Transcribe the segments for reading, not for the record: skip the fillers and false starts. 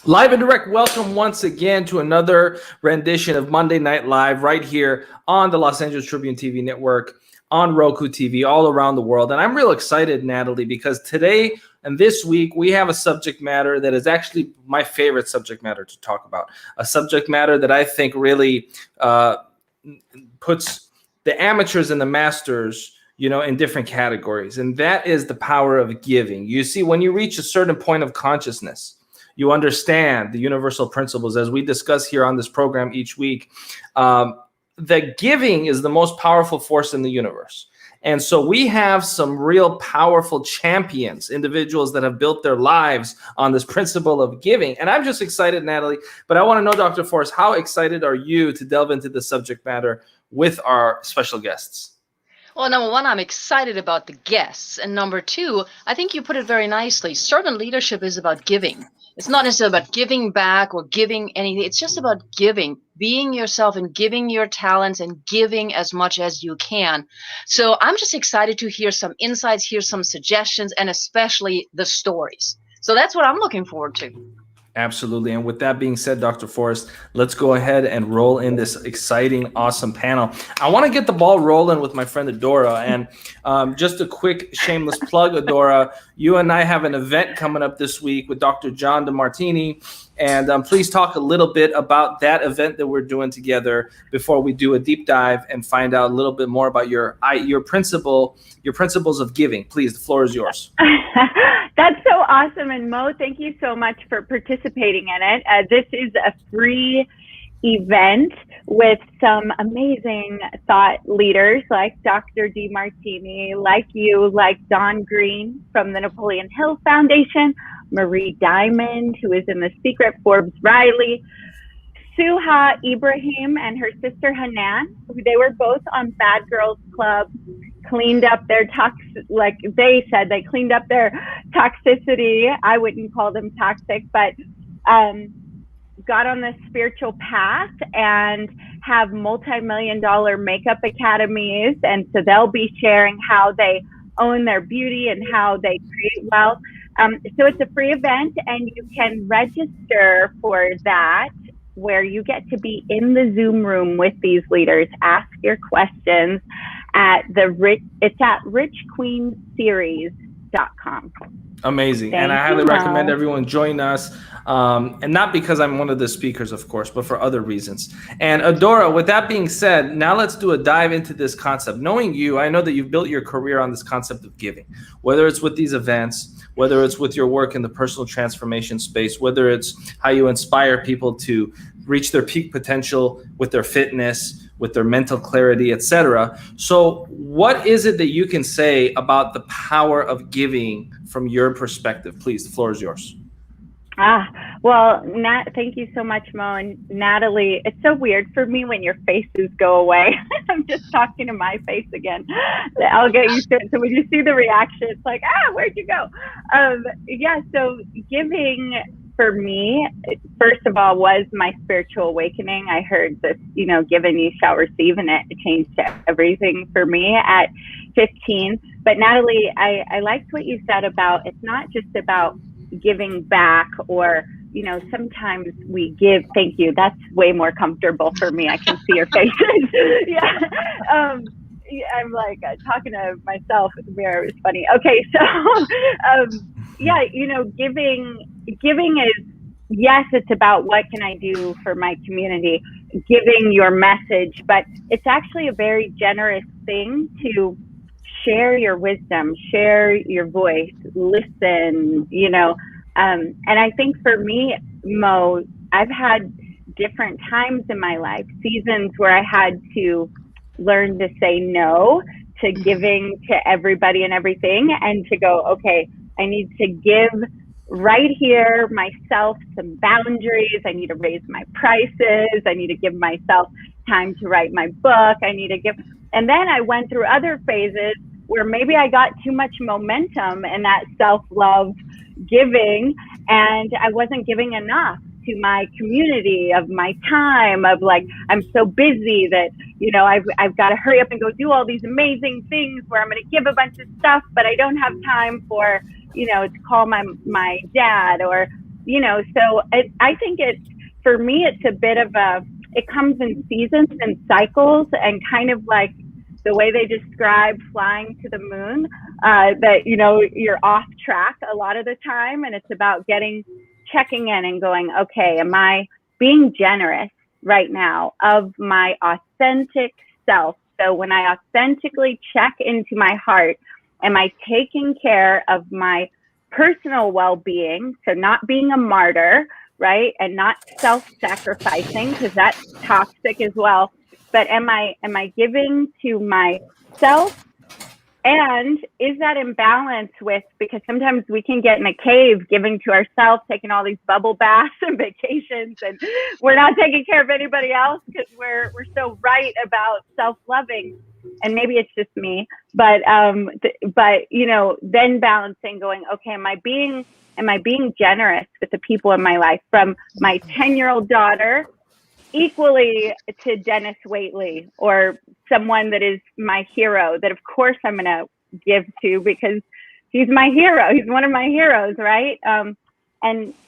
Live and direct, welcome once again to another rendition of Monday Night Live right here on the Los Angeles Tribune TV network, on Roku TV, all around the world. And I'm real excited, Natalie, because today and this week we have a subject matter that is actually my favorite subject matter to talk about. A subject matter that I think really puts the amateurs and the masters, in different categories. And that is the power of giving. You see, when you reach a certain point of consciousness, you understand the universal principles, as we discuss here on this program each week, that giving is the most powerful force in the universe. And so we have some real powerful champions, individuals that have built their lives on this principle of giving. And I'm just excited, Natalie, but I want to know, Dr. Forrest, how excited are you to delve into the subject matter with our special guests? Well, number one, I'm excited about the guests. And number two, I think you put it very nicely. Servant leadership is about giving. It's not necessarily about giving back or giving anything. It's just about giving, being yourself and giving your talents and giving as much as you can. So I'm just excited to hear some insights, hear some suggestions, and especially the stories. So that's what I'm looking forward to. Absolutely. And with that being said, Dr. Forrest, let's go ahead and roll in this exciting, awesome panel. I want to get the ball rolling with my friend Adora. And just a quick shameless plug, Adora, you and I have an event coming up this week with Dr. John DeMartini. And please talk a little bit about that event that we're doing together before we do a deep dive and find out a little bit more about your principles of giving. Please, the floor is yours. That's so awesome. And Mo, thank you so much for participating in it. This is a free event with some amazing thought leaders like Dr. DeMartini, like you, like Don Green from the Napoleon Hill Foundation, Marie Diamond, who is in The Secret, Forbes Riley, Suha Ibrahim and her sister Hanan, who they were both on Bad Girls Club, cleaned up their like they said, they cleaned up their toxicity. I wouldn't call them toxic, but got on this spiritual path and have multi-million-dollar makeup academies. And so they'll be sharing how they own their beauty and how they create wealth. So it's a free event, and you can register for that, where you get to be in the Zoom room with these leaders, ask your questions it's at richqueenseries.com. Amazing. Thank and I highly you, recommend everyone join us. And not because I'm one of the speakers, of course, but for other reasons. And Adora, with that being said, now let's do a dive into this concept. Knowing you, I know that you've built your career on this concept of giving, whether it's with these events, whether it's with your work in the personal transformation space, whether it's how you inspire people to reach their peak potential with their fitness, with their mental clarity, etc. So what is it that you can say about the power of giving from your perspective? Please, the floor is yours. Well, thank you so much, Mo. And Natalie, it's so weird for me when your faces go away. I'm just talking to my face again. I'll get used to it. So when you see the reaction, it's like, where'd you go? So giving for me, first of all, was my spiritual awakening. I heard this, give and you shall receive, and it changed everything for me at 15. But Natalie, I liked what you said about, it's not just about giving back, or sometimes we give. Thank you, that's way more comfortable for me. I can see your faces. Yeah. I'm like talking to myself in the mirror. It's funny. Okay, so giving is, yes, it's about what can I do for my community, giving your message, but it's actually a very generous thing to share your wisdom, share your voice, listen, and I think for me, Mo, I've had different times in my life, seasons where I had to learn to say no to giving to everybody and everything, and to go, okay, I need to give right here myself some boundaries. I need to raise my prices. I need to give myself time to write my book. And then I went through other phases where maybe I got too much momentum in that self-love giving, and I wasn't giving enough to my community, of my time, of like, I'm so busy that, I've got to hurry up and go do all these amazing things where I'm going to give a bunch of stuff, but I don't have time for, to call my dad, or So I think for me, it's a bit of it comes in seasons and cycles, and kind of like the way they describe flying to the moon, that, you're off track a lot of the time. And it's about checking in and going, okay, am I being generous right now of my authentic self? So when I authentically check into my heart, am I taking care of my personal well-being? So not being a martyr, right? And not self-sacrificing, because that's toxic as well. But am I giving to myself? And is that in balance with, because sometimes we can get in a cave giving to ourselves, taking all these bubble baths and vacations, and we're not taking care of anybody else because we're so right about self-loving. And maybe it's just me, but then balancing, going, okay, am I being generous with the people in my life, from my 10-year-old daughter equally to Dennis Waitley, or someone that is my hero, that of course I'm going to give to, because he's my hero. He's one of my heroes, right? And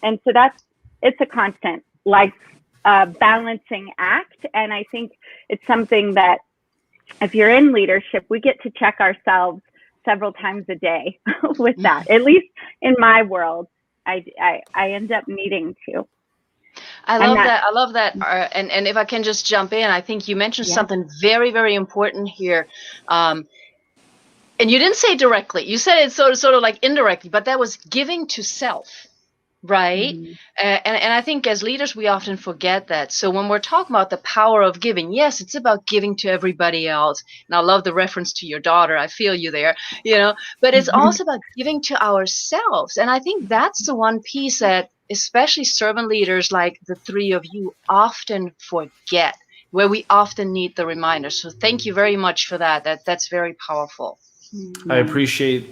so it's a constant balancing act. And I think it's something that, if you're in leadership, we get to check ourselves several times a day with that. At least in my world, I end up needing to. I love that. And if I can just jump in, I think you mentioned something very, very important here. And you didn't say directly. You said it sort of like indirectly, but that was giving to self, right? Mm-hmm. And I think as leaders, we often forget that. So when we're talking about the power of giving, yes, it's about giving to everybody else. And I love the reference to your daughter. I feel you there, but it's also about giving to ourselves. And I think that's the one piece that especially servant leaders like the three of you often forget, where we often need the reminder. So thank you very much for that. That's very powerful. I appreciate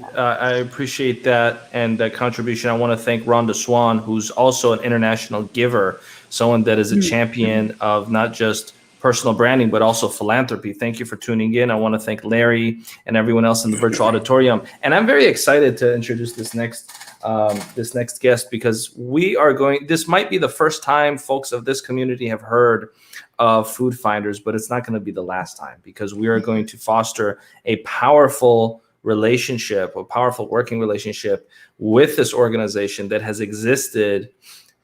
that and that contribution. I want to thank Rhonda Swan, who's also an international giver, someone that is a champion of not just personal branding, but also philanthropy. Thank you for tuning in. I want to thank Larry and everyone else in the virtual auditorium. And I'm very excited to introduce this next guest, because this might be the first time folks of this community have heard of Food Finders, but it's not going to be the last time, because we are going to foster a powerful relationship, a powerful working relationship with this organization that has existed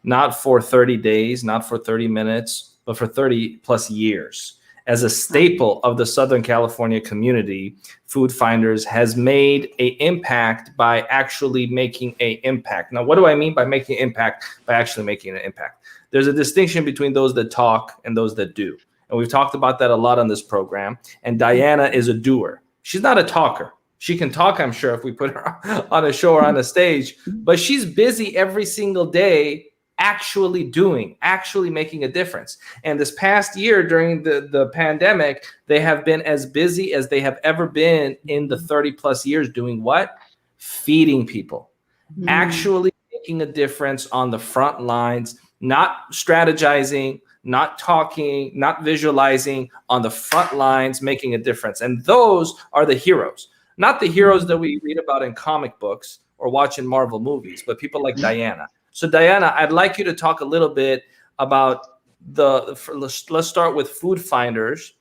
not for 30 days, not for 30 minutes, but for 30 plus years. As a staple of the Southern California community, Food Finders has made an impact by actually making an impact. Now, what do I mean by making an impact? By actually making an impact. There's a distinction between those that talk and those that do. And we've talked about that a lot on this program. And Diana is a doer. She's not a talker. She can talk, I'm sure, if we put her on a show or on a stage, but she's busy every single day actually making a difference. And this past year during the pandemic, they have been as busy as they have ever been in the 30 plus years doing what? Feeding people, actually making a difference on the front lines, not strategizing, not talking, not visualizing, on the front lines, making a difference. And those are the heroes, not the heroes that we read about in comic books or watch in Marvel movies, but people like Diana. So Diana, I'd like you to talk a little bit about let's start with Food Finders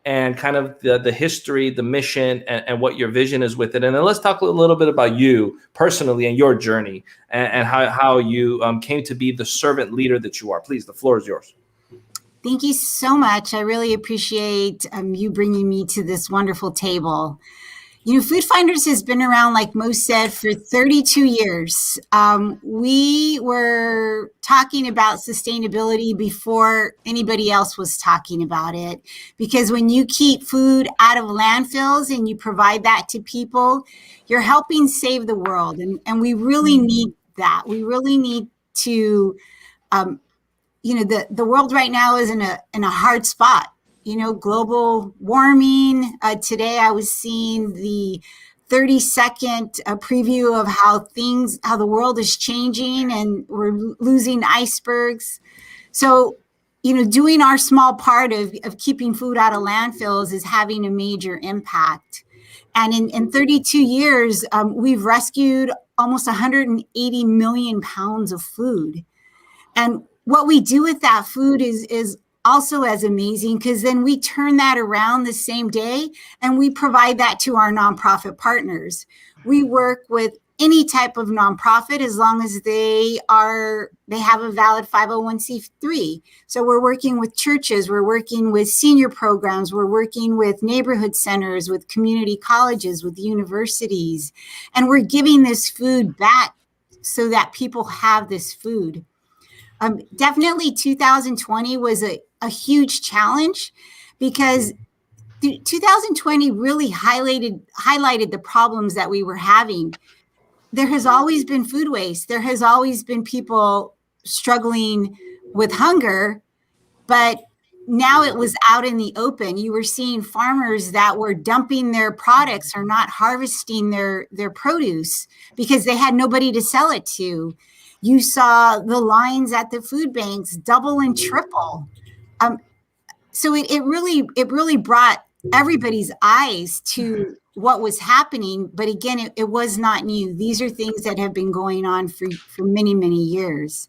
and kind of the history, the mission, and what your vision is with it. And then let's talk a little bit about you personally and your journey and how you came to be the servant leader that you are. Please, the floor is yours. Thank you so much. I really appreciate you bringing me to this wonderful table. Food Finders has been around, like Mo said, for 32 years. We were talking about sustainability before anybody else was talking about it, because when you keep food out of landfills and you provide that to people, you're helping save the world. And we really need that. We really need to, the world right now is in a hard spot. Global warming. Today I was seeing the 30-second preview of how the world is changing, and we're losing icebergs. So, doing our small part of keeping food out of landfills is having a major impact. And in 32 years, we've rescued almost 180 million pounds of food. And what we do with that food is also as amazing, because then we turn that around the same day and we provide that to our nonprofit partners. We work with any type of nonprofit as long as they have a valid 501c3. So we're working with churches, we're working with senior programs, we're working with neighborhood centers, with community colleges, with universities, and we're giving this food back so that people have this food. Definitely 2020 was a huge challenge, because 2020 really highlighted the problems that we were having. There has always been food waste. There has always been people struggling with hunger, but now it was out in the open. You were seeing farmers that were dumping their products or not harvesting their produce because they had nobody to sell it to. You saw the lines at the food banks double and triple. So it really brought everybody's eyes to what was happening. But again, it was not new. These are things that have been going on for many, many years.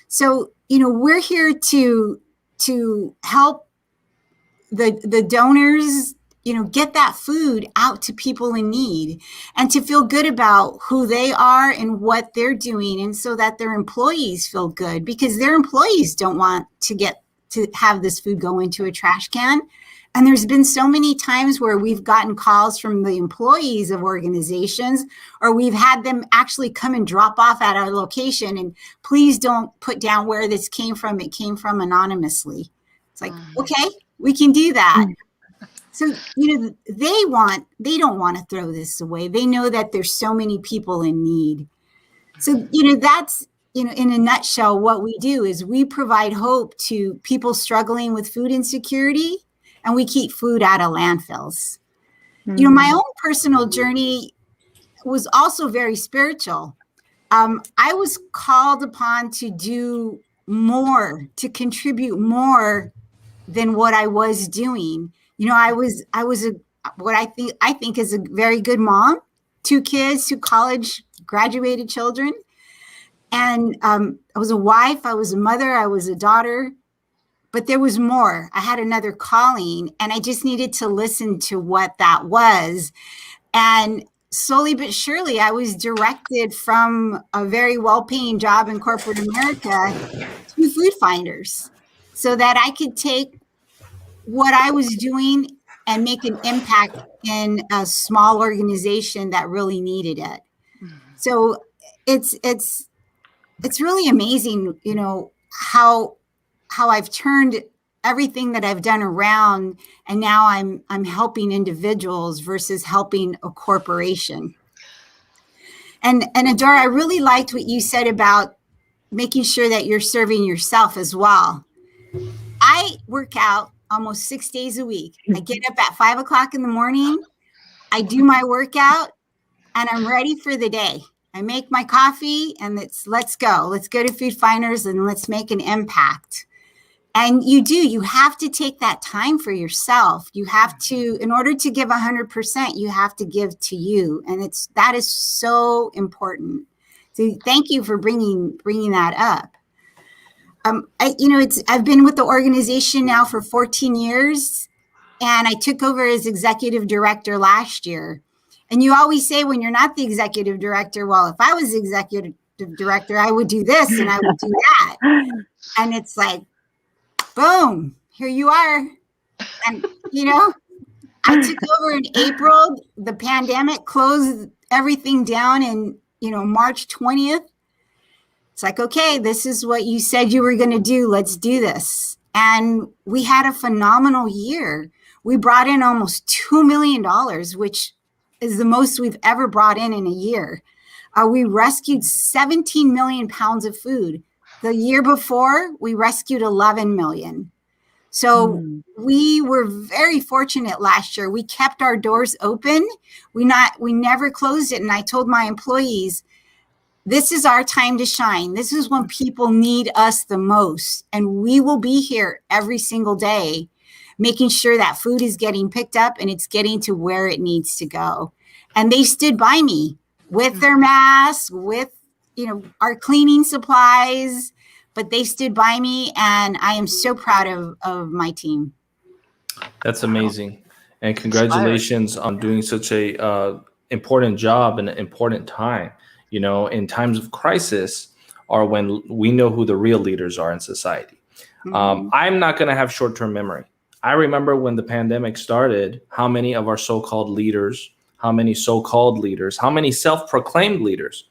So, we're here to help the donors, get that food out to people in need, and to feel good about who they are and what they're doing. And so that their employees feel good, because their employees don't want to have this food go into a trash can. And there's been so many times where we've gotten calls from the employees of organizations, or we've had them actually come and drop off at our location, and please don't put down where this came from. It came from anonymously. It's like, okay, we can do that. So, they don't want to throw this away. They know that there's so many people in need. So, that's, in a nutshell, what we do is we provide hope to people struggling with food insecurity, and we keep food out of landfills. My own personal journey was also very spiritual. I was called upon to do more, to contribute more than what I was doing. I was what I think is a very good mom, 2 kids, 2 college graduated children. And I was a wife, I was a mother, I was a daughter, but there was more. I had another calling, and I just needed to listen to what that was. And slowly but surely, I was directed from a very well-paying job in corporate America to Food Finders, so that I could take what I was doing and make an impact in a small organization that really needed it. So it's really amazing, how I've turned everything that I've done around, and now I'm helping individuals versus helping a corporation. And Adora, I really liked what you said about making sure that you're serving yourself as well. I work out almost 6 days a week. I get up at 5 o'clock in the morning. I do my workout, and I'm ready for the day. I make my coffee, and let's go. Let's go to Food Finders, and let's make an impact. And you have to take that time for yourself. You have to, in order to give 100%, you have to give to you. And that is so important. So thank you for bringing that up. I've been with the organization now for 14 years, and I took over as executive director last year. And you always say, when you're not the executive director, well, if I was the executive director, I would do this and I would do that. And it's like, boom, here you are. And, I took over in April. The pandemic closed everything down in, March 20th. It's like, okay, this is what you said you were going to do. Let's do this. And we had a phenomenal year. We brought in almost $2 million, which is the most we've ever brought in a year. We rescued 17 million pounds of food. The year before, we rescued 11 million. So we were very fortunate last year. We kept our doors open. We never closed it. And I told my employees, this is our time to shine. This is when people need us the most. And we will be here every single day, making sure that food is getting picked up and it's getting to where it needs to go. And they stood by me with their masks, with, our cleaning supplies, but they stood by me, and I am so proud of my team. That's amazing. And Inspiring. congratulations on doing such a important job in an important time. You know, in times of crisis are when we know who the real leaders are in society. I'm not going to have short-term memory. I remember when the pandemic started, how many of our so-called leaders, how many self-proclaimed leaders,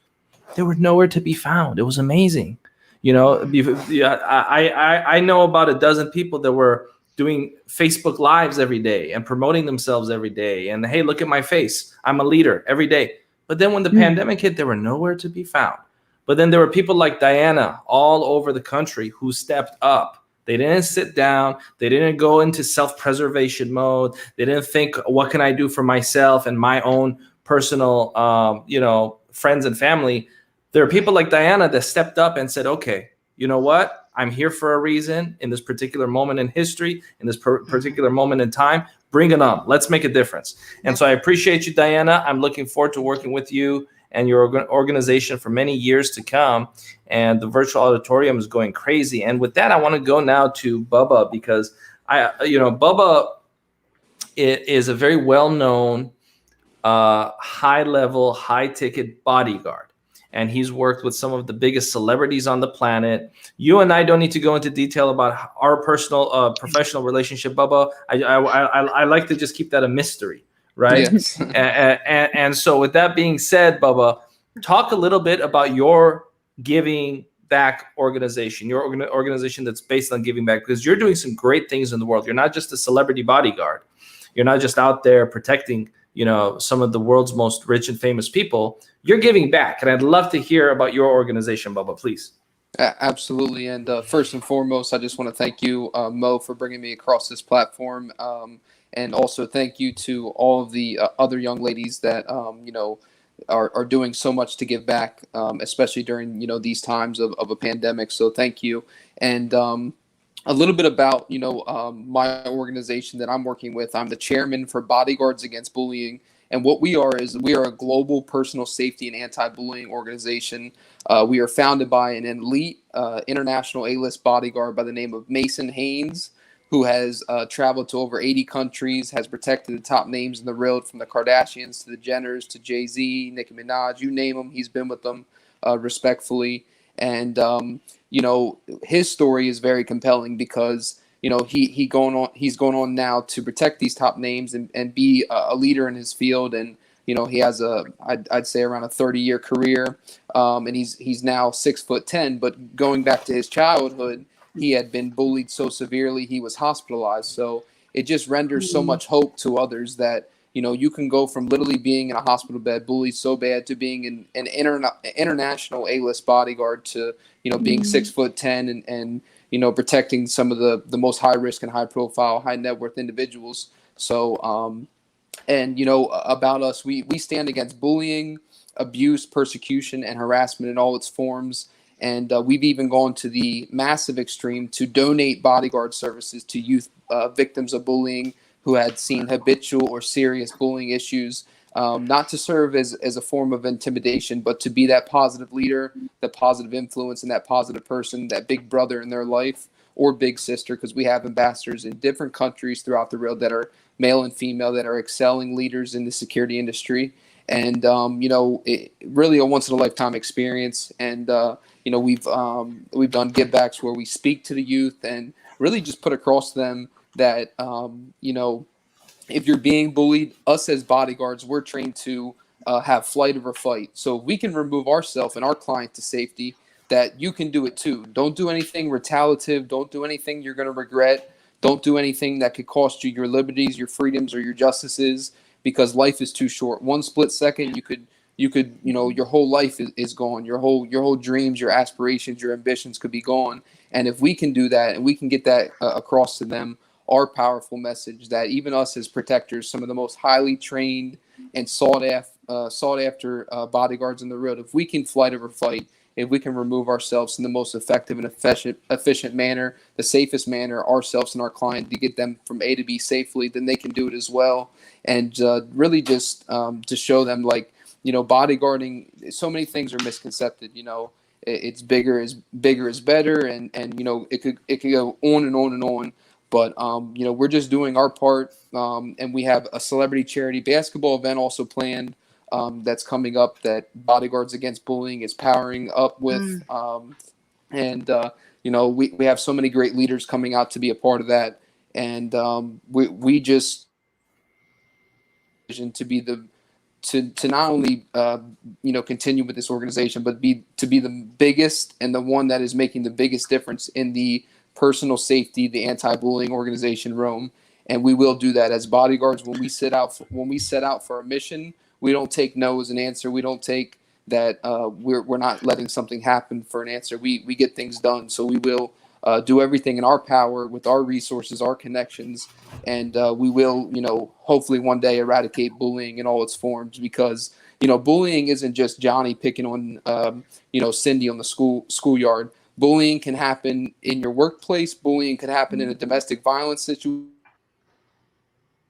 they were nowhere to be found. It was amazing. You know, yeah, I know about a dozen people that were doing Facebook lives every day and promoting themselves every day. And hey, look at my face. I'm a leader every day. But then when the pandemic hit, they were nowhere to be found. But then there were people like Diana all over the country who stepped up. They didn't sit down. They didn't go into self-preservation mode. They didn't think, what can I do for myself and my own personal, friends and family. There are people like Diana that stepped up and said, okay, you know what? I'm here for a reason in this particular moment in history, in this particular moment in time. Bring it on. Let's make a difference. And so I appreciate you, Diana. I'm looking forward to working with you and your organization for many years to come. And the virtual auditorium is going crazy. And with that, I want to go now to Bubba, because Bubba is a very well-known, high-level, high-ticket bodyguard. And he's worked with some of the biggest celebrities on the planet. You and I don't need to go into detail about our personal, professional relationship, Bubba. I like to just keep that a mystery, right? Yes. And so with that being said, Bubba, talk a little bit about your giving back organization, your organization that's based on giving back, because you're doing some great things in the world. You're not just a celebrity bodyguard. You're not just out there protecting, some of the world's most rich and famous people. You're giving back. And I'd love to hear about your organization, Bubba, please. Absolutely. And first and foremost, I just want to thank you, Mo, for bringing me across this platform. And also thank you to all of the other young ladies that, are doing so much to give back, especially during, these times of a pandemic. So thank you. And a little bit about, my organization that I'm working with. I'm the chairman for Bodyguards Against Bullying. And what we are is we are a global personal safety and anti-bullying organization. We are founded by an elite international A-list bodyguard by the name of Mason Haynes, who has traveled to over 80 countries, has protected the top names in the world, from the Kardashians to the Jenners to Jay-Z, Nicki Minaj, you name them, he's been with them respectfully. And, his story is very compelling because he's going on now to protect these top names and be a leader in his field. And, he has I'd say around a 30-year career. And he's now 6'10", but going back to his childhood, he had been bullied so severely, he was hospitalized. So it just renders so much hope to others that, you can go from literally being in a hospital bed, bullied so bad, to being an international A-list bodyguard to, being 6'10" and protecting some of the most high risk and high profile, high net worth individuals. So, about us, we stand against bullying, abuse, persecution, and harassment in all its forms. And we've even gone to the massive extreme to donate bodyguard services to youth victims of bullying who had seen habitual or serious bullying issues, not to serve as a form of intimidation, but to be that positive leader, that positive influence, and that positive person, that big brother in their life, or big sister, because we have ambassadors in different countries throughout the world that are male and female, that are excelling leaders in the security industry. And, it really a once-in-a-lifetime experience. And, we've done give backs where we speak to the youth and really just put across to them that, if you're being bullied, us as bodyguards, we're trained to have flight over fight. So if we can remove ourselves and our client to safety, that you can do it too. Don't do anything retaliative. Don't do anything you're going to regret. Don't do anything that could cost you your liberties, your freedoms, or your justices, because life is too short. One split second, you could, your whole life is gone. Your whole dreams, your aspirations, your ambitions could be gone. And if we can do that and we can get that across to them, our powerful message that even us as protectors, some of the most highly trained and sought after bodyguards in the world, if we can flight over fight, if we can remove ourselves in the most effective and efficient manner, the safest manner, ourselves and our client, to get them from A to B safely, then they can do it as well. And really just to show them, bodyguarding, so many things are misconcepted, it's bigger is better, and it could go on and on and on. But we're just doing our part, and we have a celebrity charity basketball event also planned that's coming up that Bodyguards Against Bullying is powering up with, and we have so many great leaders coming out to be a part of that, and we just to be to not only continue with this organization, but to be the biggest and the one that is making the biggest difference in the personal safety, the anti-bullying organization Rome. And we will do that as bodyguards. When we set out for a mission, we don't take no as an answer. We don't take that we're not letting something happen for an answer. We get things done. So we will do everything in our power with our resources, our connections, and we will, hopefully one day eradicate bullying in all its forms, because, bullying isn't just Johnny picking on, Cindy on the schoolyard. Bullying can happen in your workplace. Bullying can happen in a domestic violence situation,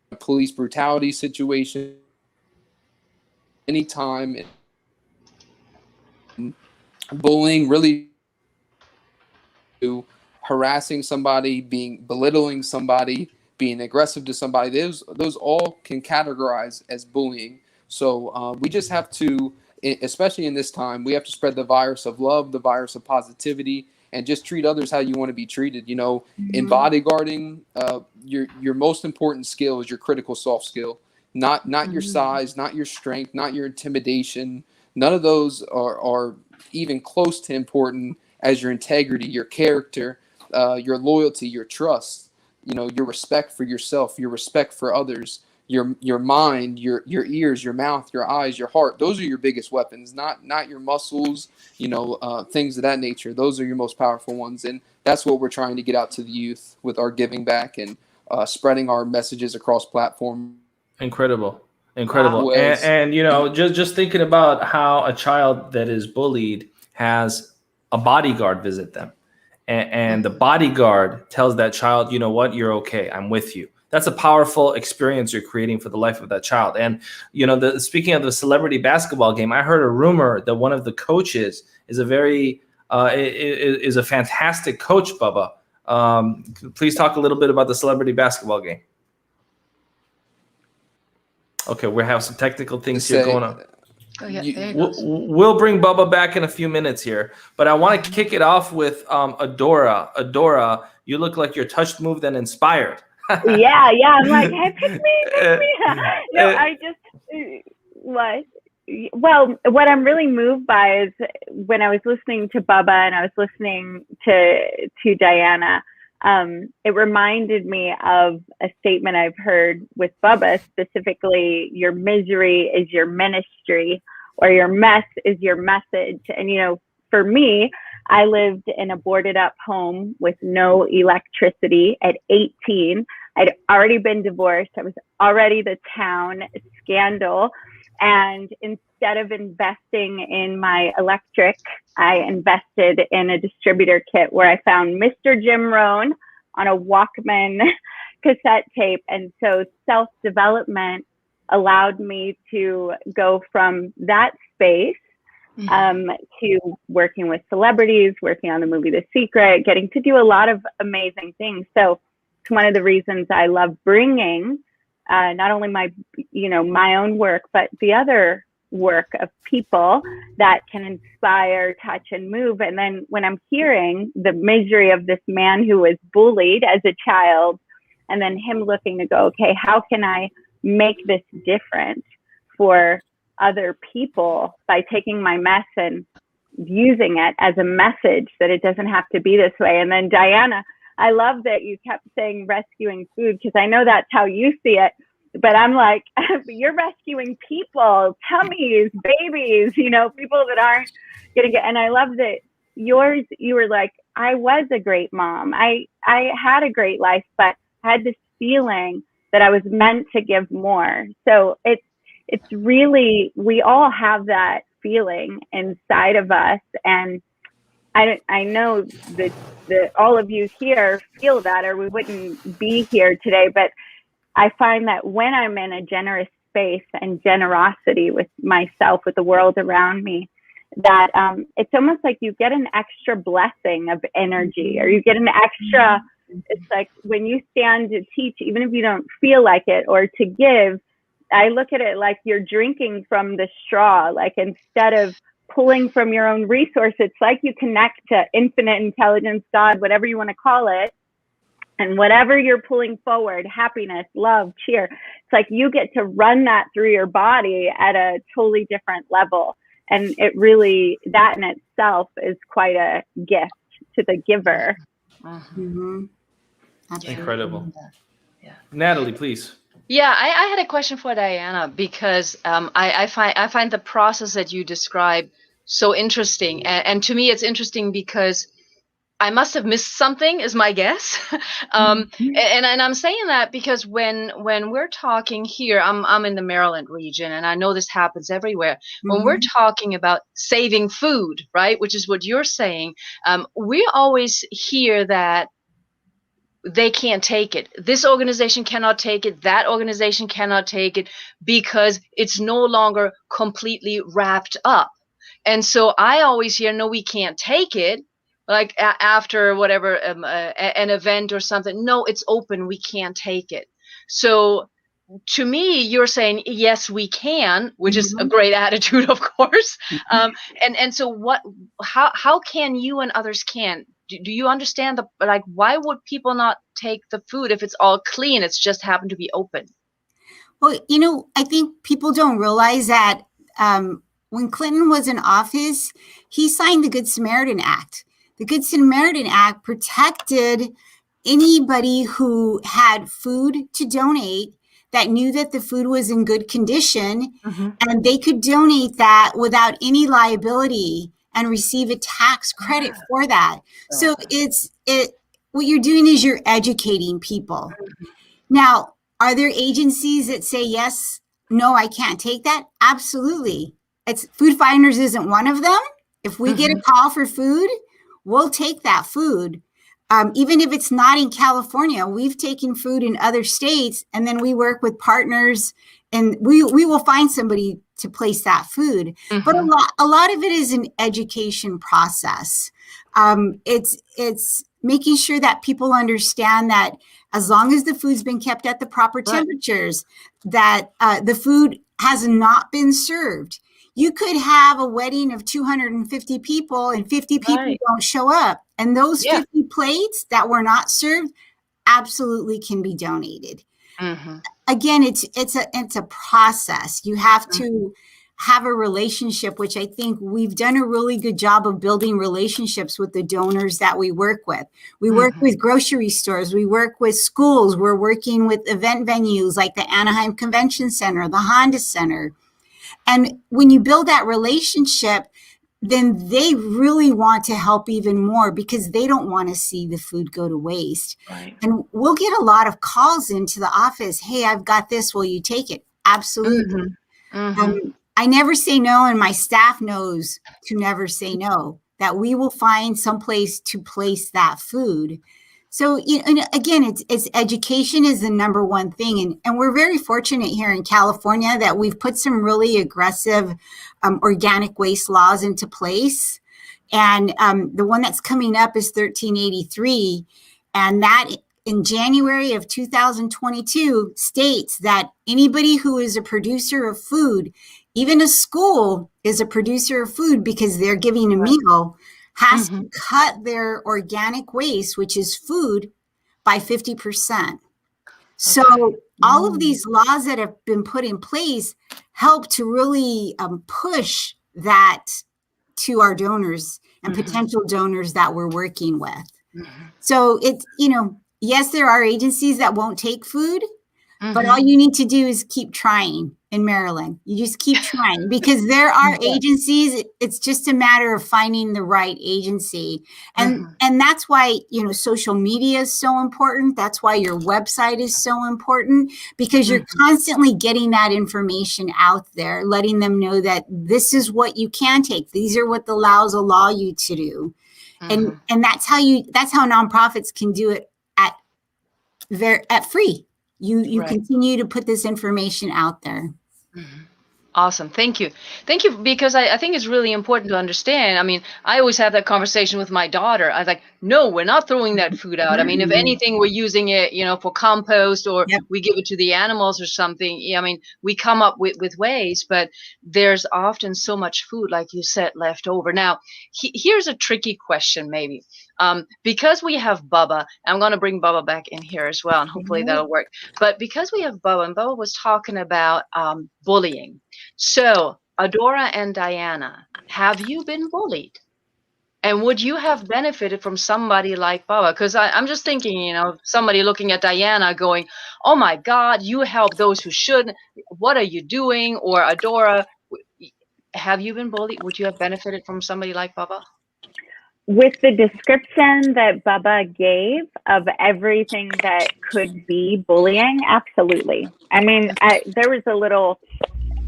a police brutality situation, anytime. Bullying really harassing somebody, belittling somebody, being aggressive to somebody, those all can categorize as bullying. So we just have to, especially in this time, we have to spread the virus of love, the virus of positivity, and just treat others how you want to be treated. In bodyguarding, your most important skill is your critical soft skill, not your size, not your strength, not your intimidation. None of those are even close to important as your integrity, your character, your loyalty, your trust, your respect for yourself, your respect for others, your mind, your ears, your mouth, your eyes, your heart. Those are your biggest weapons, not your muscles, things of that nature. Those are your most powerful ones. And that's what we're trying to get out to the youth with our giving back and spreading our messages across platform. Incredible. Wow. And just thinking about how a child that is bullied has a bodyguard visit them, and the bodyguard tells that child, you know what, you're okay, I'm with you. That's a powerful experience you're creating for the life of that child. And speaking of the celebrity basketball game, I heard a rumor that one of the coaches is a fantastic coach, Bubba. Please talk a little bit about the celebrity basketball game. Okay, we have some technical things here going on. Oh, yeah, there he goes. We'll bring Bubba back in a few minutes here, but I want to kick it off with Adora. Adora, you look like you're touched, moved, and inspired. Yeah. I'm like, hey, pick me. No, I just what? Well, what I'm really moved by is when I was listening to Bubba and I was listening to Diana. It reminded me of a statement I've heard with Bubba, specifically, your misery is your ministry, or your mess is your message. And, for me, I lived in a boarded up home with no electricity at 18. I'd already been divorced. I was already the town scandal. And instead of investing in my electric, I invested in a distributor kit where I found Mr. Jim Rohn on a Walkman cassette tape. And so self-development allowed me to go from that space to working with celebrities, working on the movie The Secret, getting to do a lot of amazing things. So it's one of the reasons I love bringing not only my own work, but the other work of people that can inspire, touch, and move. And then when I'm hearing the misery of this man who was bullied as a child, and then him looking to go, okay, how can I make this different for other people by taking my mess and using it as a message that it doesn't have to be this way. And then Diana, I love that you kept saying rescuing food, because I know that's how you see it. But I'm like, you're rescuing people, tummies, babies, people that aren't going to get. And I love that yours, you were like, I was a great mom. I had a great life, but I had this feeling that I was meant to give more. So it's really, we all have that feeling inside of us. And I know that all of you here feel that, or we wouldn't be here today. But I find that when I'm in a generous space and generosity with myself, with the world around me, that it's almost like you get an extra blessing of energy, or you get an extra, it's like when you stand to teach, even if you don't feel like it, or to give, I look at it like you're drinking from the straw. Like instead of pulling from your own resource, it's like you connect to infinite intelligence, God, whatever you want to call it. And whatever you're pulling forward, happiness, love, cheer, it's like you get to run that through your body at a totally different level. And it really, that in itself is quite a gift to the giver. Mm-hmm. Incredible. Yeah. Natalie, please. Yeah, I had a question for Diana, because I find the process that you describe so interesting. And to me, it's interesting because I must have missed something, is my guess. And I'm saying that because when we're talking here, I'm in the Maryland region, and I know this happens everywhere. When we're talking about saving food, right, which is what you're saying, we always hear that they can't take it. This organization cannot take it. That organization cannot take it because it's no longer completely wrapped up. And so I always hear, no, we can't take it. Like after whatever, an event or something. No, it's open. We can't take it. So to me, you're saying, yes, we can, which is a great attitude, of course. And so how can you and others can? Do you understand why would people not take the food if it's all clean? It's just happened to be open. Well, I think people don't realize that when Clinton was in office, he signed the Good Samaritan Act. The Good Samaritan Act protected anybody who had food to donate that knew that the food was in good condition, and they could donate that without any liability and receive a tax credit for that. So what you're doing is you're educating people. Now, are there agencies that say, yes, no, I can't take that? Absolutely. Food Finders isn't one of them. If we get a call for food, we'll take that food. Even if it's not in California, we've taken food in other states, and then we work with partners, and we will find somebody to place that food. But a lot of it is an education process. It's making sure that people understand that as long as the food's been kept at the proper temperatures, that the food has not been served. You could have a wedding of 250 people and 50 people don't show up. And those 50 plates that were not served absolutely can be donated. Again, it's a process. You have to have a relationship, which I think we've done a really good job of building relationships with the donors that we work with. We work with grocery stores. We work with schools. We're working with event venues like the Anaheim Convention Center, the Honda Center. And when you build that relationship, then they really want to help even more because they don't want to see the food go to waste. And we'll get a lot of calls into the office. Hey, I've got this. Will you take it? Absolutely. I never say no, and my staff knows to never say no, that we will find some place to place that food. So, and again, it's education is the number one thing. And we're very fortunate here in California that we've put some really aggressive organic waste laws into place. And the one that's coming up is 1383. And that in January of 2022 states that anybody who is a producer of food, even a school is a producer of food because they're giving a meal, has to cut their organic waste, which is food, by 50%. So all of these laws that have been put in place help to really push that to our donors and potential donors that we're working with. So it's, yes, there are agencies that won't take food, but all you need to do is keep trying in Maryland. You just keep trying because there are agencies. It's just a matter of finding the right agency. And that's why, social media is so important. That's why your website is so important because you're constantly getting that information out there, letting them know that this is what you can take. These are what the laws allow you to do. And that's how nonprofits can do it at free. You continue to put this information out there. Awesome. Thank you. Thank you, because I think it's really important to understand. I mean, I always have that conversation with my daughter. I was like, no, we're not throwing that food out. I mean, if anything, we're using it, for compost, or Yep. we give it to the animals or something. Yeah, I mean, we come up with ways, but there's often so much food, like you said, left over. Now, here's a tricky question, maybe. Because we have Bubba, I'm going to bring Bubba back in here as well, and hopefully that'll work. But because we have Bubba, and Bubba was talking about bullying. So, Adora and Diana, have you been bullied? And would you have benefited from somebody like Baba? Because I'm just thinking, somebody looking at Diana going, oh my God, you help those who shouldn't. What are you doing? Or Adora, have you been bullied? Would you have benefited from somebody like Baba? With the description that Bubba gave of everything that could be bullying, absolutely. I mean, there was a little,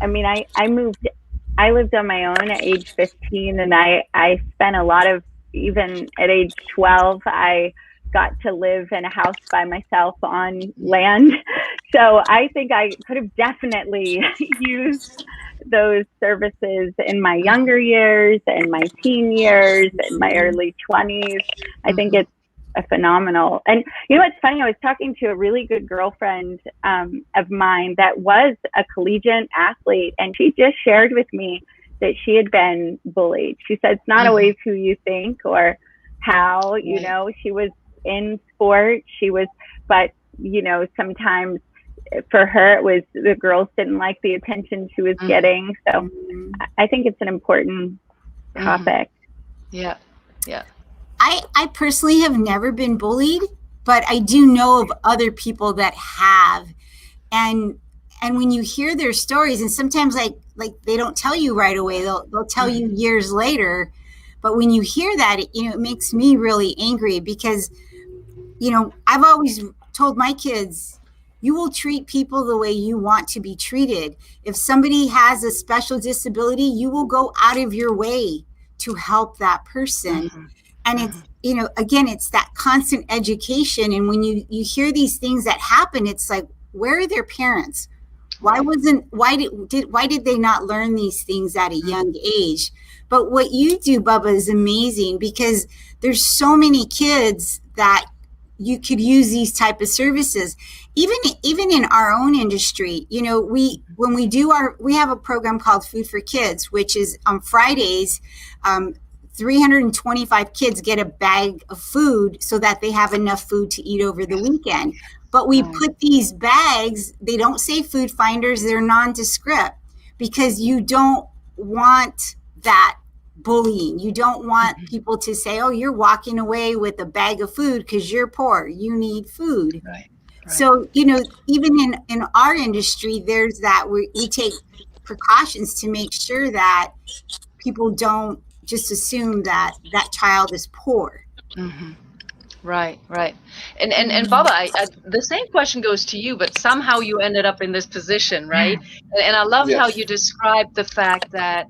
I mean, I lived on my own at age 15, and I spent a lot of, even at age 12, I got to live in a house by myself on land. So I think I could have definitely used those services in my younger years, in my teen years, in my early 20s. I think it's a phenomenal. And what's funny, I was talking to a really good girlfriend of mine that was a collegiate athlete, and she just shared with me that she had been bullied. She said it's not always who you think or how, she was in sport, but sometimes for her it was the girls didn't like the attention she was getting. So I think it's an important topic. Yeah. I personally have never been bullied, but I do know of other people that have. And when you hear their stories, and sometimes like they don't tell you right away, they'll tell you years later. But when you hear that, it makes me really angry, because I've always told my kids, you will treat people the way you want to be treated. If somebody has a special disability, you will go out of your way to help that person. And it's, again, it's that constant education. And when you hear these things that happen, it's like, where are their parents? Why did they not learn these things at a young age? But what you do, Bubba, is amazing, because there's so many kids that you could use these type of services. Even in our own industry, we have a program called Food for Kids, which is on Fridays. 325 kids get a bag of food so that they have enough food to eat over the weekend. But we put these bags, they don't say food finders, they're nondescript, because you don't want that bullying. You don't want people to say, oh, you're walking away with a bag of food because you're poor, you need food. Right. So, even in our industry, there's that we take precautions to make sure that people don't just assume that child is poor. Right. And Baba, the same question goes to you, but somehow you ended up in this position, right? And I loved how you described the fact that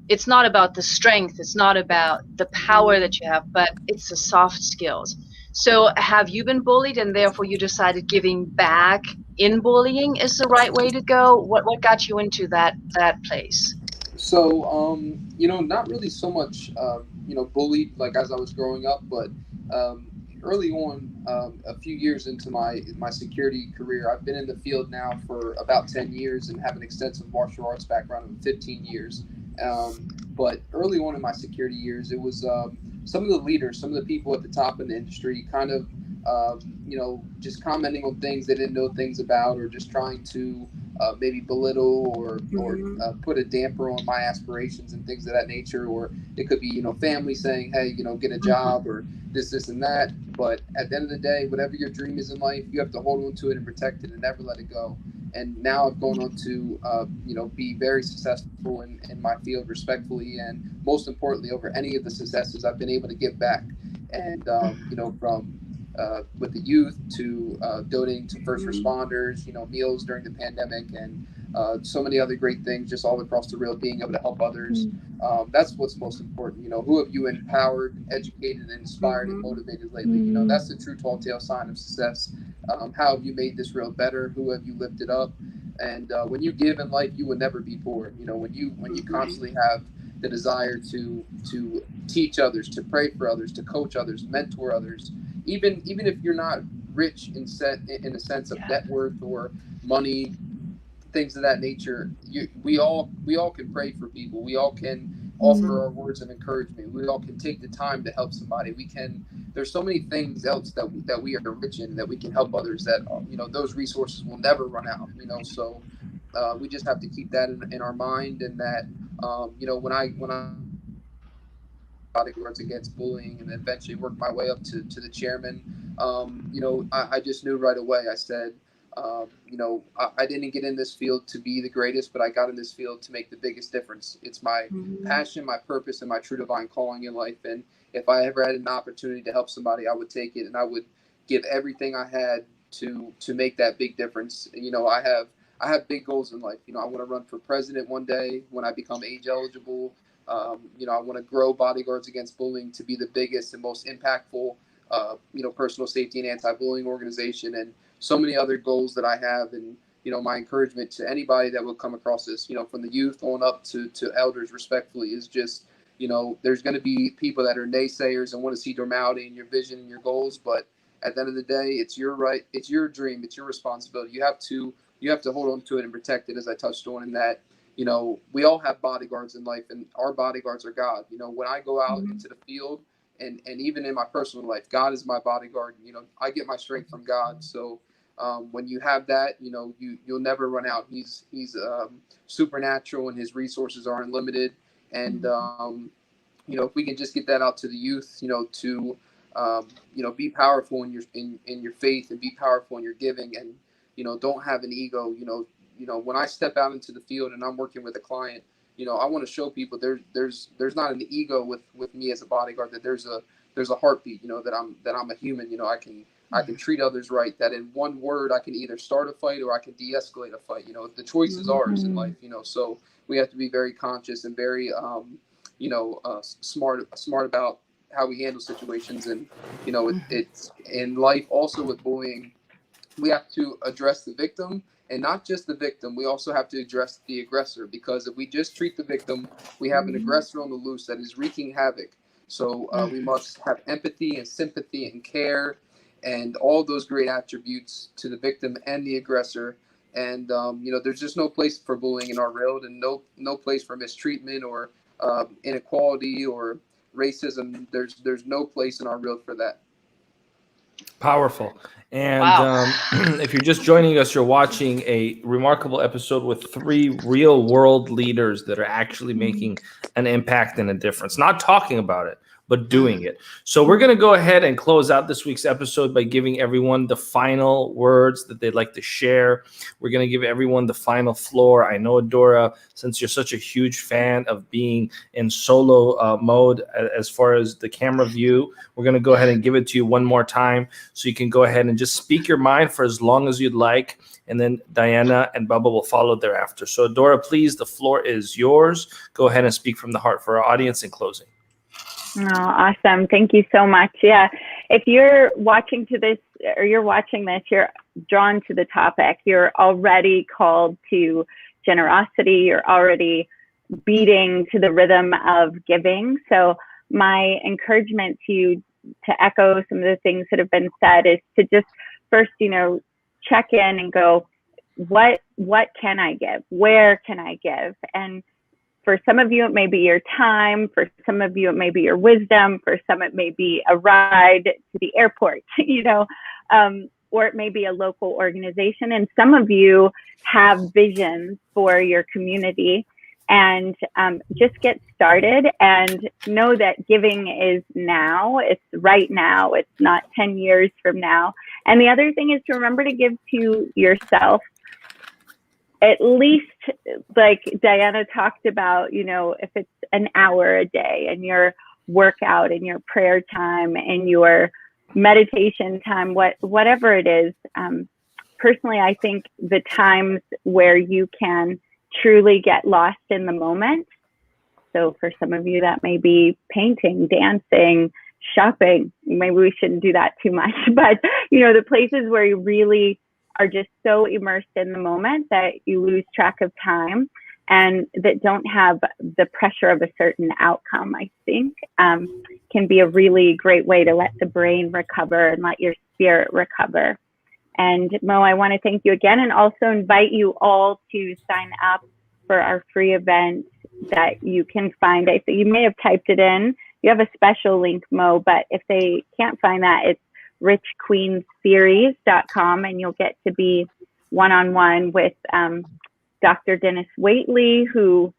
it's not about the strength, it's not about the power that you have, but it's the soft skills. So have you been bullied, and therefore you decided giving back in bullying is the right way to go? What got you into that place? So, not really so much, bullied like as I was growing up, but early on, a few years into my security career, I've been in the field now for about 10 years and have an extensive martial arts background of 15 years. But early on in my security years, it was some of the leaders, some of the people at the top in the industry kind of, just commenting on things they didn't know things about, or just trying to maybe belittle or put a damper on my aspirations and things of that nature. Or it could be, family saying, hey, get a job, or this and that. But at the end of the day, whatever your dream is in life, you have to hold on to it and protect it and never let it go. And now I've gone on to, be very successful in my field respectfully, and most importantly, over any of the successes, I've been able to give back. And, from with the youth to donating to first responders, meals during the pandemic, and so many other great things just all across the reel, being able to help others. That's what's most important. Who have you empowered, educated, and inspired and motivated lately? That's the true tall tale sign of success. How have you made this reel better? Who have you lifted up? And when you give in life, you will never be poor. You know, when you constantly have the desire to teach others, to pray for others, to coach others, mentor others, even if you're not rich in a sense of net worth or money, things of that nature. We all can pray for people. We all can offer our words of encouragement. We all can take the time to help somebody. We can. There's so many things else that we are rich in, that we can help others. That those resources will never run out. So we just have to keep that in our mind, and that when I bodyguards against bullying, and eventually worked my way up to the chairman. I just knew right away. I said, I didn't get in this field to be the greatest, but I got in this field to make the biggest difference. It's my passion, my purpose, and my true divine calling in life. And if I ever had an opportunity to help somebody, I would take it, and I would give everything I had to make that big difference. I have big goals in life. I want to run for president one day when I become age eligible. I want to grow Bodyguards Against Bullying to be the biggest and most impactful, personal safety and anti-bullying organization, and so many other goals that I have. And, my encouragement to anybody that will come across this, from the youth on up to elders, respectfully, is just, there's going to be people that are naysayers and want to see normality in your vision and your goals. But at the end of the day, it's your right. It's your dream. It's your responsibility. You have to hold on to it and protect it, as I touched on, in that, we all have bodyguards in life, and our bodyguards are God. When I go out into the field, and even in my personal life, God is my bodyguard. I get my strength from God. So when you have that, you'll never run out. He's supernatural, and his resources are unlimited. And if we can just get that out to the youth, to be powerful in your faith, and be powerful in your giving, and don't have an ego. When I step out into the field and I'm working with a client, I want to show people there's not an ego with me as a bodyguard, that there's a heartbeat, that I'm a human. I can treat others right, that in one word I can either start a fight or I can de-escalate a fight. The choice is ours in life. So we have to be very conscious and very smart about how we handle situations. And it's in life also with bullying, we have to address the victim, and not just the victim. We also have to address the aggressor, because if we just treat the victim, we have an aggressor on the loose that is wreaking havoc. So we must have empathy and sympathy and care, and all those great attributes to the victim and the aggressor. And there's just no place for bullying in our world, and no place for mistreatment or inequality or racism. There's no place in our world for that. Powerful. And Wow. if you're just joining us, you're watching a remarkable episode with 3 real world leaders that are actually making an impact and a difference, not talking about it, but doing it. So we're going to go ahead and close out this week's episode by giving everyone the final words that they'd like to share. We're going to give everyone the final floor. I know, Dora, since you're such a huge fan of being in solo mode as far as the camera view, we're going to go ahead and give it to you one more time, so you can go ahead and just speak your mind for as long as you'd like. And then Diana and Bubba will follow thereafter. So Dora, please, the floor is yours. Go ahead and speak from the heart for our audience in closing. Oh, awesome. Thank you so much. Yeah. If you're watching this, you're drawn to the topic, you're already called to generosity. You're already beating to the rhythm of giving. So my encouragement to you, to echo some of the things that have been said, is to just first, check in and go, what can I give? Where can I give? And for some of you, it may be your time. For some of you, it may be your wisdom. For some, it may be a ride to the airport, or it may be a local organization. And some of you have visions for your community. And just get started and know that giving is now. It's right now. It's not 10 years from now. And the other thing is to remember to give to yourself. At least, like Diana talked about, if it's an hour a day, and your workout and your prayer time and your meditation time, whatever it is. Personally, I think the times where you can truly get lost in the moment. So for some of you, that may be painting, dancing, shopping. Maybe we shouldn't do that too much, but the places where you really are just so immersed in the moment that you lose track of time and that don't have the pressure of a certain outcome, I think, can be a really great way to let the brain recover and let your spirit recover. And Mo, I want to thank you again and also invite you all to sign up for our free event that you can find. I think you may have typed it in. You have a special link, Mo, but if they can't find that, it's richqueenseries.com, and you'll get to be one-on-one with Dr. Dennis Waitley, who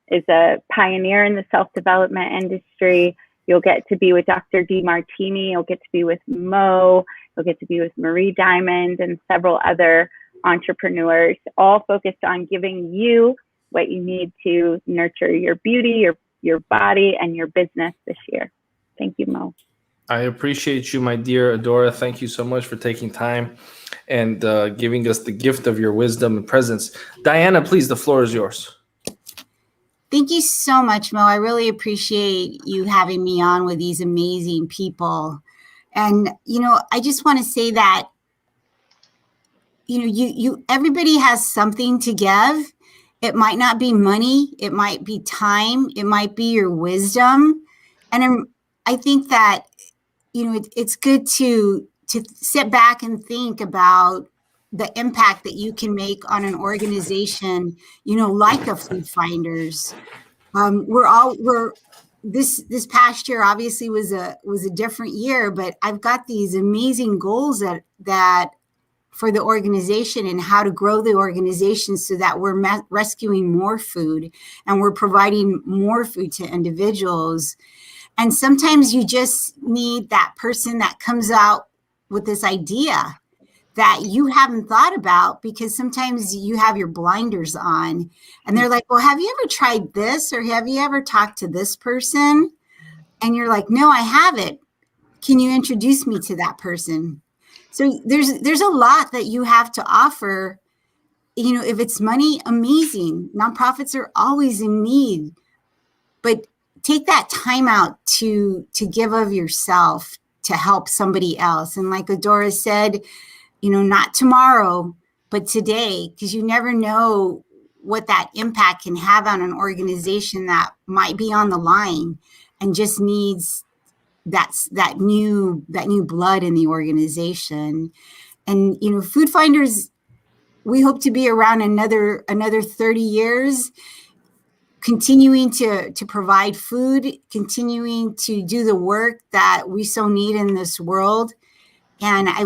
is a pioneer in the self-development industry. You'll get to be with Dr. DeMartini. You'll get to be with Mo. You'll get to be with Marie Diamond and several other entrepreneurs, all focused on giving you what you need to nurture your beauty, your body, and your business this year. Thank you, Mo. I appreciate you, my dear Adora. Thank you so much for taking time and giving us the gift of your wisdom and presence. Diana, please, the floor is yours. Thank you so much, Mo. I really appreciate you having me on with these amazing people. And, I just want to say that, everybody has something to give. It might not be money. It might be time. It might be your wisdom. And I think that, it's good to sit back and think about the impact that you can make on an organization, like a Food Finders. This past year obviously was a different year, but I've got these amazing goals that for the organization and how to grow the organization so that we're rescuing more food and we're providing more food to individuals. And sometimes you just need that person that comes out with this idea that you haven't thought about, because sometimes you have your blinders on and they're like, well, have you ever tried this? Or have you ever talked to this person? And you're like, no, I haven't. Can you introduce me to that person? So there's a lot that you have to offer. If it's money, amazing. Nonprofits are always in need, but take that time out to give of yourself to help somebody else. And like Adora said, not tomorrow, but today, because you never know what that impact can have on an organization that might be on the line and just needs that new blood in the organization. And, Food Finders, we hope to be around another 30 years, continuing to provide food, continuing to do the work that we so need in this world. And I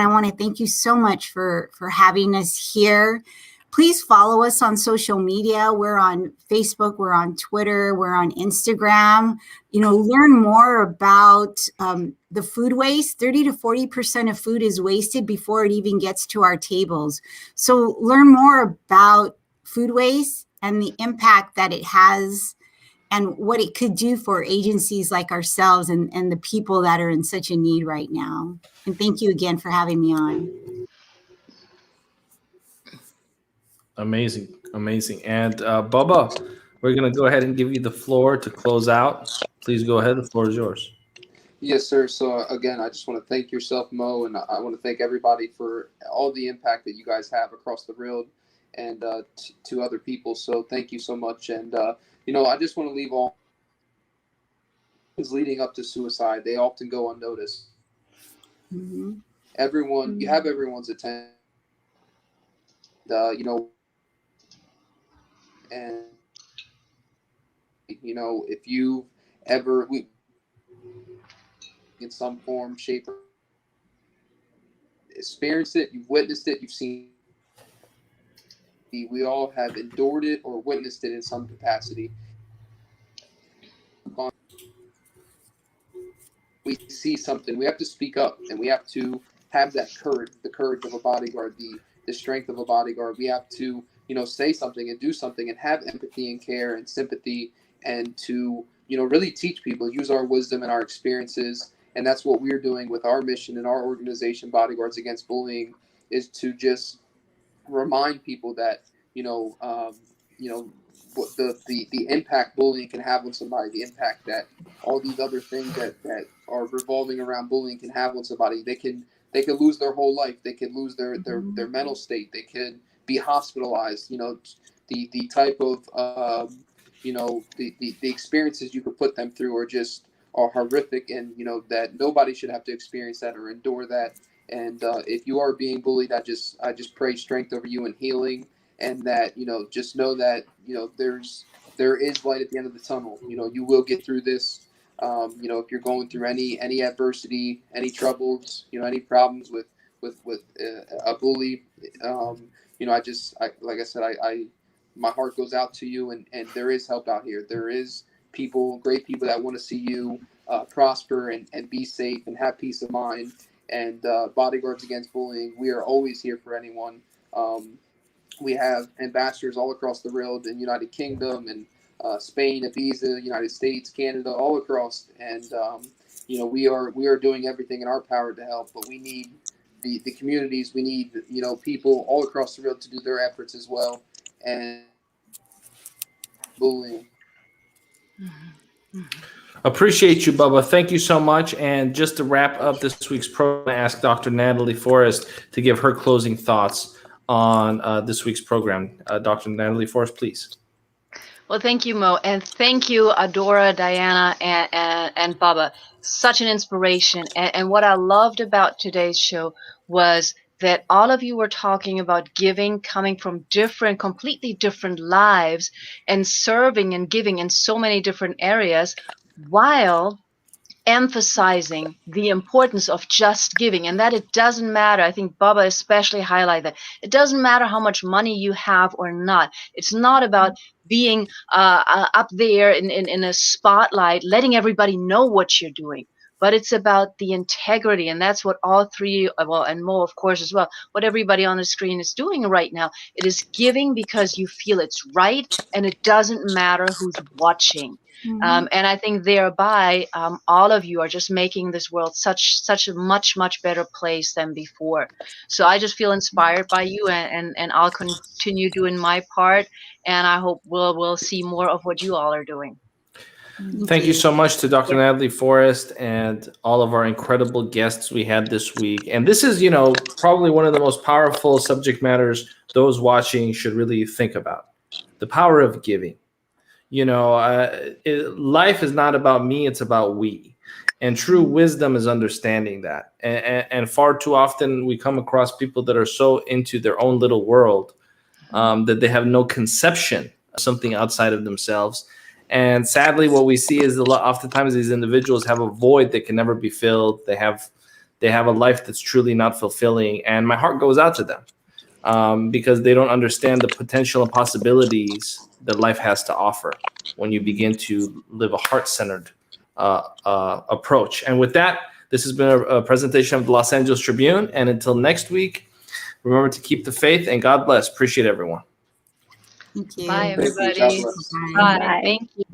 want to thank you so much for having us here. Please follow us on social media. We're on Facebook, we're on Twitter, we're on Instagram. Learn more about the food waste. 30 to 40% of food is wasted before it even gets to our tables. So learn more about food waste and the impact that it has and what it could do for agencies like ourselves and the people that are in such a need right now. And thank you again for having me on. Amazing. And Bubba, we're going to go ahead and give you the floor to close out. Please go ahead. The floor is yours. Yes, sir. So again, I just want to thank yourself, Mo, and I want to thank everybody for all the impact that you guys have across the world and to other people. So thank you so much. And, I just want to leave all things leading up to suicide. They often go unnoticed. Mm-hmm. You have everyone's attention. And if you ever in some form, shape, experienced it, you've witnessed it, you've seen it, we all have endured it or witnessed it in some capacity. We see something, we have to speak up, and we have to have that courage, the courage of a bodyguard, the strength of a bodyguard. We have to, say something and do something and have empathy and care and sympathy, and to, really teach people, use our wisdom and our experiences. And that's what we're doing with our mission and our organization, Bodyguards Against Bullying, is to just remind people that, what the impact bullying can have on somebody, the impact that all these other things that are revolving around bullying can have on somebody. They can lose their whole life. They could lose their mental state. They could be hospitalized. The type of the experiences you could put them through are horrific, and that nobody should have to experience that or endure that. And if you are being bullied, I just pray strength over you and healing, and that just know that there is light at the end of the tunnel. You will get through this. If you're going through any adversity, any troubles, any problems with a bully, like I said, my heart goes out to you, and there is help out here. There is great people that want to see you prosper and be safe and have peace of mind. And Bodyguards Against Bullying, we are always here for anyone. We have ambassadors all across the world in United Kingdom and Spain, Ibiza, United States, Canada, all across. And we are doing everything in our power to help, but we need the communities. We need people all across the world to do their efforts as well. And bullying. Appreciate you, Bubba. Thank you so much. And just to wrap up this week's program, I ask Dr. Natalie Forrest to give her closing thoughts on this week's program. Dr. Natalie Forrest, please. Well, thank you, Mo, and thank you, Adora, Diana, and Bubba. Such an inspiration. And what I loved about today's show was that all of you were talking about giving, coming from completely different lives, and serving and giving in so many different areas, while emphasizing the importance of just giving, and that it doesn't matter. I think Bubba especially highlighted that it doesn't matter how much money you have or not. It's not about being up there in a spotlight, letting everybody know what you're doing, but it's about the integrity. And that's what all three, well, and Mo, of course, as well, what everybody on the screen is doing right now. It is giving because you feel it's right, and it doesn't matter who's watching. And I think thereby, all of you are just making this world such a much better place than before. So I just feel inspired by you, and I'll continue doing my part, and I hope we'll see more of what you all are doing. Thank you so much to Dr. Natalie Forrest and all of our incredible guests we had this week. And this is, probably one of the most powerful subject matters those watching should really think about: the power of giving. Life is not about me, it's about we. And true wisdom is understanding that. And far too often we come across people that are so into their own little world that they have no conception of something outside of themselves. And sadly, what we see is oftentimes these individuals have a void that can never be filled. They have a life that's truly not fulfilling. And my heart goes out to them because they don't understand the potential and possibilities that life has to offer when you begin to live a heart-centered approach. And with that, this has been a presentation of the Los Angeles Tribune. And until next week, remember to keep the faith, and God bless. Appreciate everyone. Thank you. Bye, everybody. Thank you. God bless. Bye. Thank you.